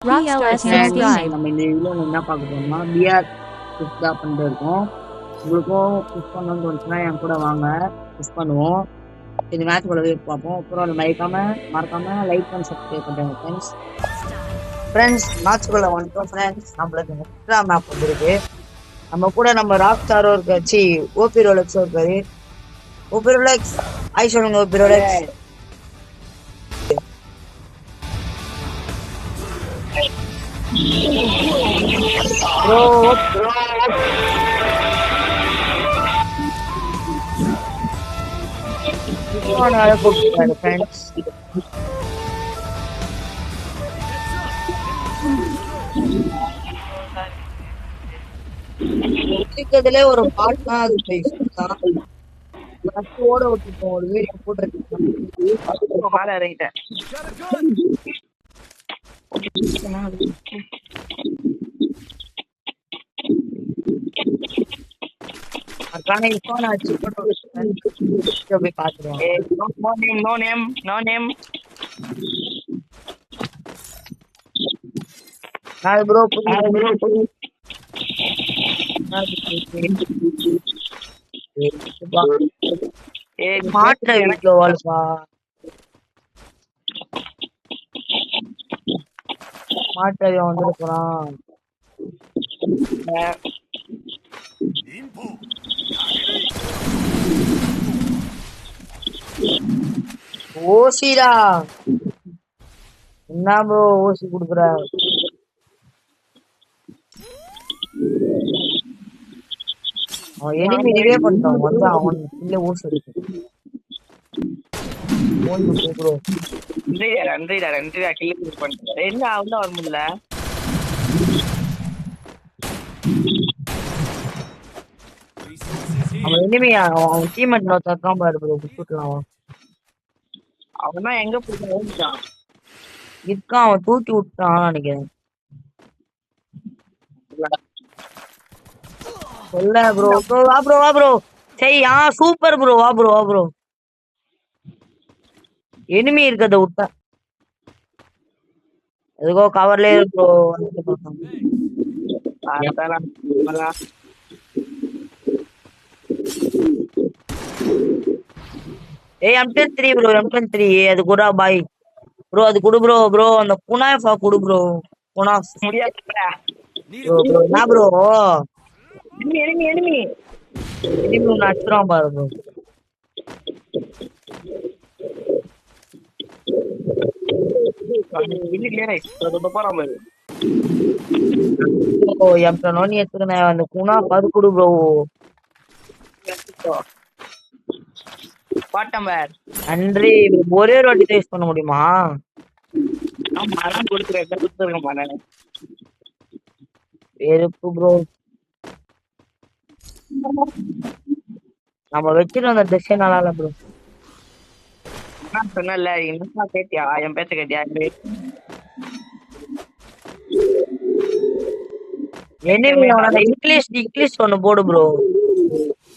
PLS நம்ம இந்த இதுல என்ன பார்க்க போறோம்னா பிஆர் புஷ் தான் பண்ணிட்டு இருக்கோம். உங்களுக்கும் புஷ் பண்ணணும்னு தோணுச்சுன்னா என் கூட வாங்க, புஷ் பண்ணுவோம். இந்த மேட்ச் கூட பார்ப்போம். அப்புறம் மறக்காம லைக் பண்ணி சப்ஸ்கிரைப் பண்ணுங்க ஃப்ரெண்ட்ஸ். மேட்ச்குள்ள வந்துட்டோம் ஃப்ரெண்ட்ஸ். நம்மளுக்கு எக்ஸ்ட்ரா மேப் வந்துருக்கு. நம்ம கூட நம்ம ராக் ஸ்டாரோ இருக்காச்சு, ஓபி ரோலெக்ஸோ இருக்காரு. ஓபி ரோலெக்ஸ் ஆய் சொல்லுங்க. OP Rolex bro friends. இருக்கிறதுல ஒரு பாட்னா அது ஓட விட்டுருக்கோம். ஒரு வீடியோ போட்டுருக்கேன். மேல இறங்கிட்டேன். மாட்டை வந்துருக்கிறான். ஓசிடா என்ன ப்ரோ ஓசி குடுக்குற? அவன் எனிமி ரிவே பண்ணிட்டான். வந்து அவன் இல்ல ஓசி இருக்கு. ப்ரோ நன்றிடா கில்லு பண்ணிட்டேன். என்ன அவன் வர முடியல. அவன் எனிமி அவன் டீம்மேட் நோ தக்காம பாரு ப்ரோ. குடுக்கலாம். அவன் தான் எங்க போயிட்டான் இருக்கான். அவன் தூக்கி விட்டான் நினைக்கிறேன். சொல்ல ப்ரோ. வா ப்ரோ சரி. Super bro. வா ப்ரோ எனிமி இருக்கத விட்டா எதுக்கோ Coverley bro. M103 bro. M103 அது கூட பாய் ப்ரோ. அது குடு ப்ரோ. அந்த குனாஃபா குடு ப்ரோ. குனாஃப் ப்ரோ. என்ன ப்ரோ எனிமி நச்சுறான் பாரு ப்ரோ. அந்த குனாஃப் அது குடு ப்ரோ. நன்றி. ஒரே ஒரு வாட்டி டேஸ்ட் பண்ண முடியுமா? வெறுப்பு ப்ரோ. நம்ம வச்சிருந்த அந்த ட்ரெஸ்ஸே நல்லா இல்ல ப்ரோ. சொன்னல என்ன கேட்டியா? என் பேச்ச கேட்டியா? எனிமியோட இங்கிலீஷ் ஒன்னு போடு ப்ரோ.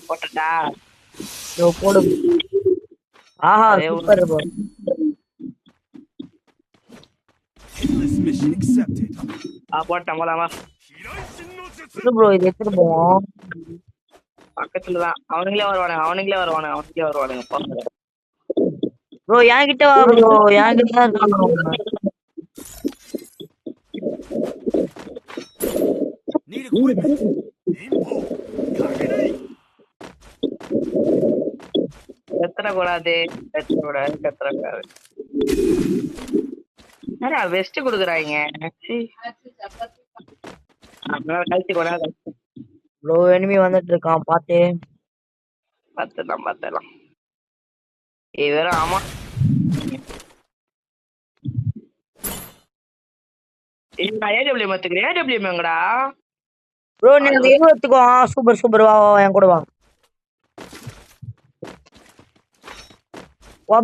போட்டா ப்ரோ போடு. ஆஹா சூப்பர் ப்ரோ. போட்டேன் போலாமா ப்ரோ? இது எடுத்துட்டு போவோம். பக்கத்துலதான். அவனுங்களே வருவானுங்க ப்ரோ. என்கிட்ட வா ப்ரோ. என்கிட்ட தான் இருக்காங்க. கத்தக்கூடாது. வெஸ்ட் குடுக்குறாங்க. கழிச்சு கூடாது ப்ரோ. எனிமி வந்துட்டு இருக்கான். பாத்துலாம். வேற ஆமா AWM எடுத்துக்கிறேன். AWM எங்கடா ப்ரோ? நீ அந்த இது எடுத்துக்கோ. சூப்பர் வா என் கூட வா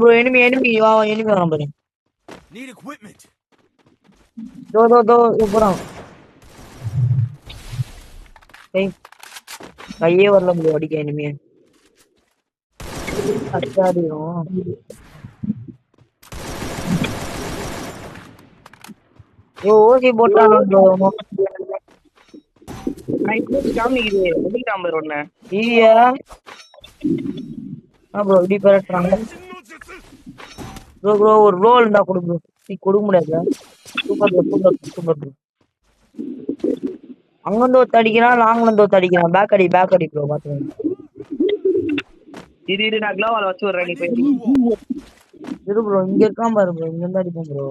ப்ரோ. எனிமி வா. எனிமி வரான் பாரு. தோ போறான். கையே வரல ப்ரோ அடிக்க. எனிமியே ஓசி போட்டானோ ப்ரோ காமிக்குது வெட்டிக்கிட்டான் பாரு ஒண்ணு. ஐயா ப்ரோ இப்படி பேசுறாங்க ப்ரோ ப்ரோ ஒரு ரோல் இருந்தா கொடு ப்ரோ நீ கொடுக்க முடியாது super bro super super bro அங்கிருந்து ஒருத்த அடிக்கிறான் லாங்ல இருந்து ஒருத்த அடிக்கிறான் பேக் அடி ப்ரோ பாத்துக்கோங்க இரு நான் க்ளோவால வச்சு விடுறேன் நீ போய். இரு ப்ரோ இங்க இருக்கான் பாரு ப்ரோ இங்க இருந்து அடிப்போம் ப்ரோ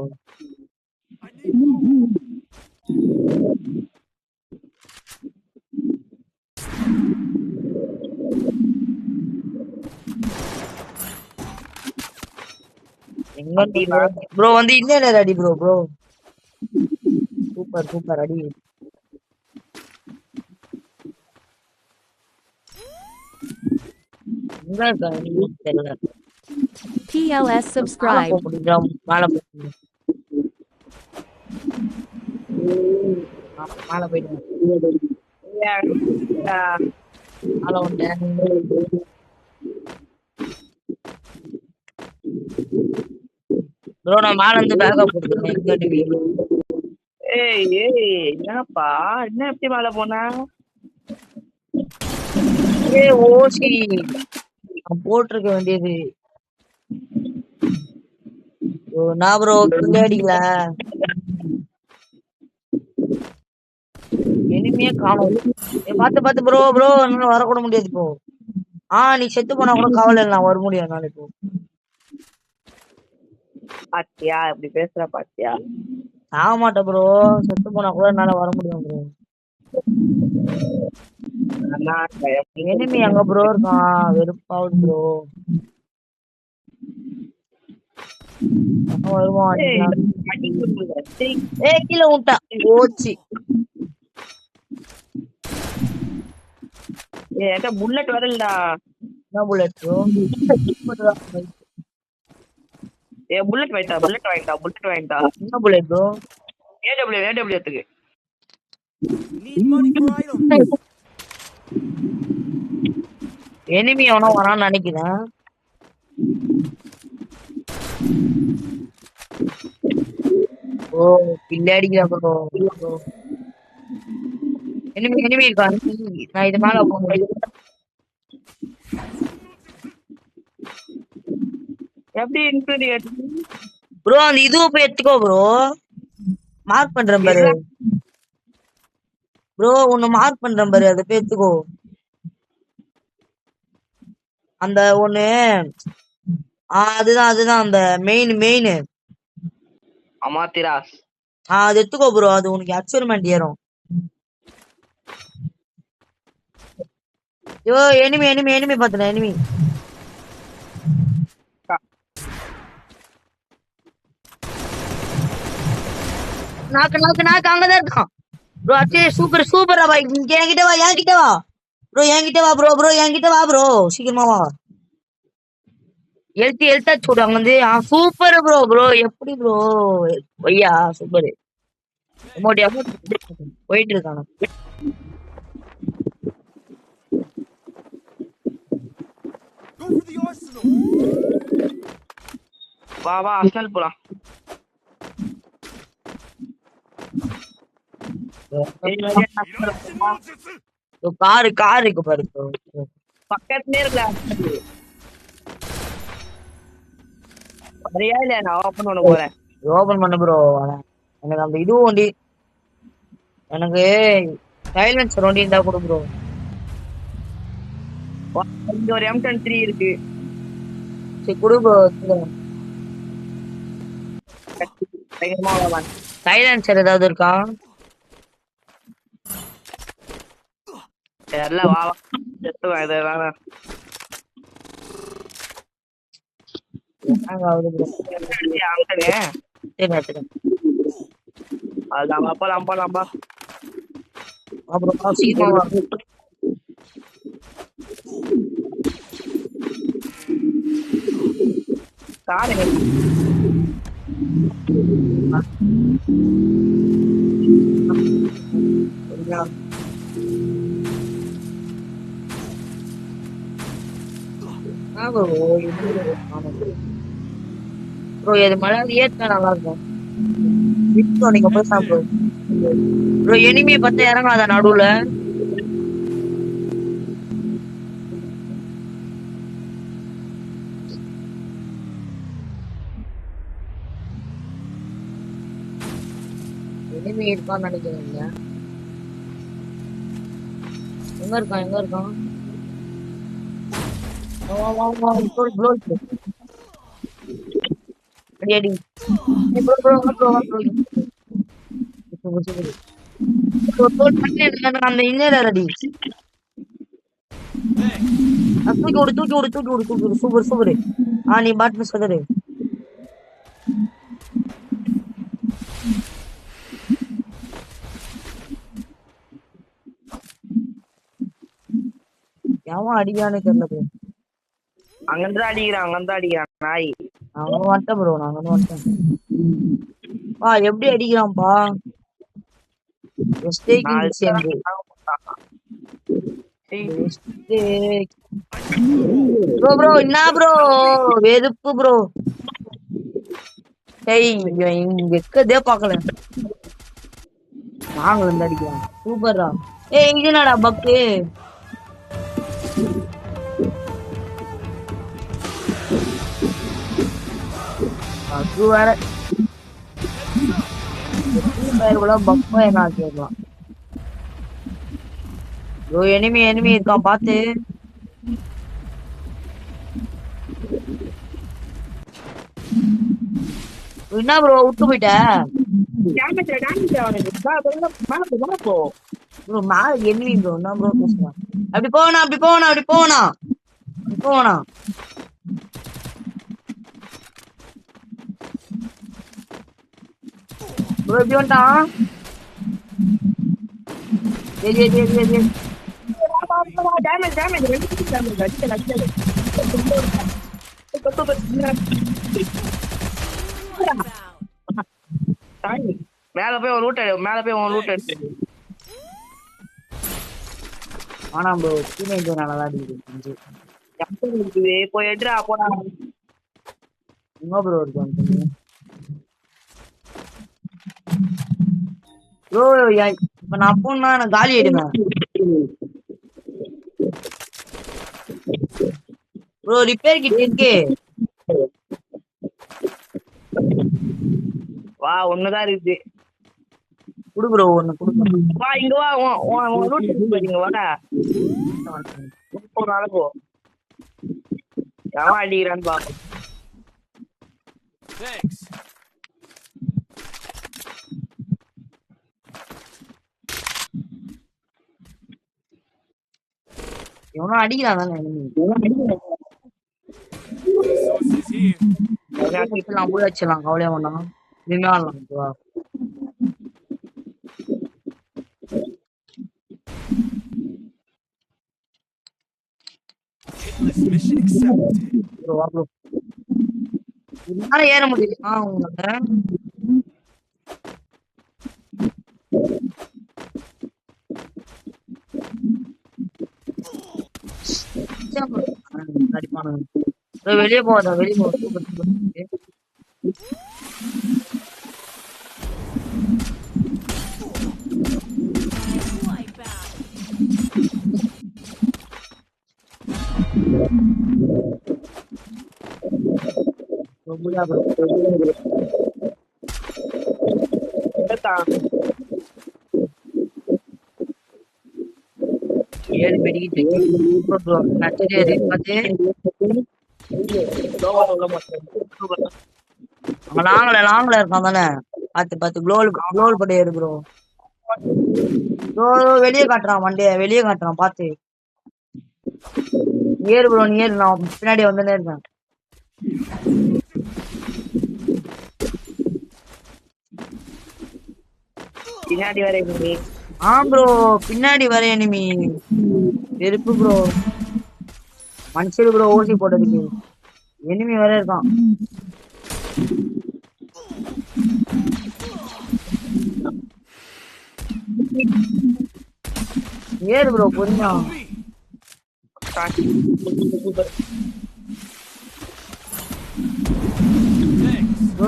எங்க ப்ரோ வந்து இன்னும் அடி ப்ரோ ப்ரோ சூப்பர் சூப்பர் அடி PLS subscribe. மேல போயிட்டு ப்ரோ நான் மேல இருந்து பேக்கப் போட்டுக்கிறேன் ஏய் என்னப்பா என்ன எப்படி மேல போனா ஓசி போட்டிருக்க வேண்டியது நான் ப்ரோ அடிக்கல இனிமே காணும் பார்த்து ப்ரோ என்னால வரக்கூட முடியாது இப்போ நீ செத்து போனா கூட கவலை இல்லை நான் வர முடியும் நாளைக்கு பாத்தியா இப்படி பேசுற பாத்தியா ஆக மாட்டேன் ப்ரோ செத்து போனா கூட என்னால வர முடியும் ப்ரோ எனிமி அங்க ப்ரோ இருக்கான் வெறுப்பாவுது ப்ரோ வருவான் கீழே விட்டா ஓச்சி என்கிட்ட புல்லட் வரலடா என்ன புல்லட் ப்ரோ புல்லட் வாங்கிட்டா என்ன புல்லட் ப்ரோ ஏடபிள்யூ எனிமி எவனோ வரான்னு நினைக்கிறேன் பின்னாடிக்கிறா ப்ரோ எனிமி இருக்கா நான் இது மேல எப்படி ப்ரோ அந்த இதுவும் போய் எடுத்துக்கோ ப்ரோ மார்க் பண்றேன் பாரு ப்ரோ ஒன்னு மார்க் பண்றேன் பாரு அதை போய் எடுத்துக்கோ அந்த ஒண்ணு அதுதான் அந்த மெயின் அமாத்திராஸ் அது எடுத்துக்கோ ப்ரோ அது உனக்கு அச்சீவ்மெண்ட் ஏறும் எனிமி பாத்துறேன் எனிமி நாக்கு அங்கதான் இருக்கான் ப்ரோ அச்சே சூப்பரா பா என்கிட்ட வா ப்ரோ என்கிட்ட வா ப்ரோ என்கிட்ட வா ப்ரோ சீக்கிரமா வா எழுத்தா சூடு அங்க வந்து சூப்பர் ப்ரோ எப்படி ப்ரோ ஐயா சூப்பர் போயிட்டு இருக்கான வா அர்சனல் போலாம் கார் இருக்கு பாரு பக்கத்துலயே இருக்கலாம் சரியா இல்ல நான் ஓபன் பண்ண போறேன் ஓபன் பண்ண ப்ரோ எனக்கு அந்த இதுவும் வண்டி எனக்கு சைலன்சர் வண்டி இருந்தா கூட ப்ரோ இங்க ஒரு M23 இருக்கு சரி கொடு ப்ரோ சைலன்சர் ஏதாவது இருக்கா எல்லாம் வா போலாம்பா அப்புறம் சீக்கிரமா காரு ப்ரோ இது மழை ஏற்ற நல்லா இருக்கும் இப்போ நீங்க போய் சாப்பிடு ப்ரோ. எனிமியை பார்த்தா இறங்காத நடுவுல. எனிமி இருக்கான்னு நினைக்கிறீங்க? எங்க இருக்கான் எங்க இருக்கான்? வா, வா, வா, ப்ரோ, ப்ரோ, ப்ரோ. அடி அடி. ப்ரோ ப்ரோ வா ப்ரோ வா ப்ரோ. Super super. ப்ரோ தோல் பண்ணி அந்த இன்ஜினியர் அடி. தூக்கி விடு தூக்கி விடு தூக்கி விடு தூக்கி விடு. Super super. நீ பாட்டு சதரு. எவன் அடிக்கானே தெரியல ப்ரோ. அங்கிருந்து அடிக்கிறான் நாய். அவன் வந்துட்டேன் ப்ரோ. நான் வந்து வந்துட்டேன். எப்படி அடிக்கிறான்ப்பா. நாலு சேர்ந்து ப்ரோ ப்ரோ என்ன ப்ரோ வெறுப்பு ப்ரோ. இங்க இருக்கதே பாக்கல. நாங்களும் வந்து அடிக்கலாம். சூப்பர்ரா. இங்க என்னடா பக்கு. அது வேற பக்கம் என்ன கேட்கலாம். ப்ரோ எனிமி இருக்கான் பாத்து. என்ன ப்ரோ விட்டு போயிட்ட. ப்ரோ மேல எனிமி ப்ரோ. என்ன ப்ரோ பேசுறான். அப்படி போனா அப்படி போனா அப்படி போனா போனா. ப்ரோ எப்படி வந்துட்டான். மேல போய் உன் லூட் எடுத்து. ஆனா ப்ரோ டீனேஜ் நல்லா அடிக்குது. போய் எடுறா போனா. எங்க ப்ரோ இருக்கு ப்ரோ. இப்ப நான் போனா நான் காலி ஆயிடுவேன் ப்ரோ. ரிப்பேர் கிட் இருக்கு. வா ஒண்ணுதான் இருக்குது. குடு ப்ரோ ஒண்ணு குடு. வா இங்க வா. லூட் எடுத்து வாடா. ஒரு நாளைக்கு எவன் அடிக்கிறான்னு பாப்போம். எவனோ அடிக்கிறான் தானே. போய் வச்சிடலாம் கவலையா ஒண்ணா. இனிமே ஆடலாம். ஏற முடியுமா உங்களுக்கு. வெளியே போதா வெளியே போக. ஏழு பெருகிட்டு லாங்ல இருக்கான் தானே. பத்து குளோல் பட்டு ஏறு ப்ரோ. வெளியே காட்டுறான் வண்டிய வெளியே காட்டுறான் பாத்து ஏறு ப்ரோ. நீ ஏறு நான் பின்னாடி வந்துனே இருக்கேன். பின்னாடி வர எனிமி. ப்ரோ பின்னாடி வர எனிமி. வெறுப்பு ப்ரோ. மனுஷரு ப்ரோ ஊசி போட்டதுக்கு எனிமி வர இருக்கான். ஏறு ப்ரோ பொறுமையா.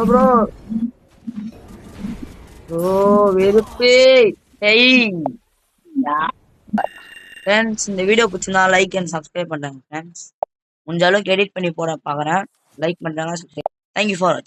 ப்ரோ ஓ வெறுப்பு. ஃப்ரெண்ட்ஸ் இந்த வீடியோ பிடிச்சிருந்தா லைக் அண்ட் சப்ஸ்கிரைப் பண்ணுறேன் ஃப்ரெண்ட்ஸ். முடிஞ்ச அளவுக்கு எடிட் பண்ணி போட பார்க்குறேன். லைக் பண்ணுறாங்க. தேங்க்யூ ஃபார் வாட்சிங்.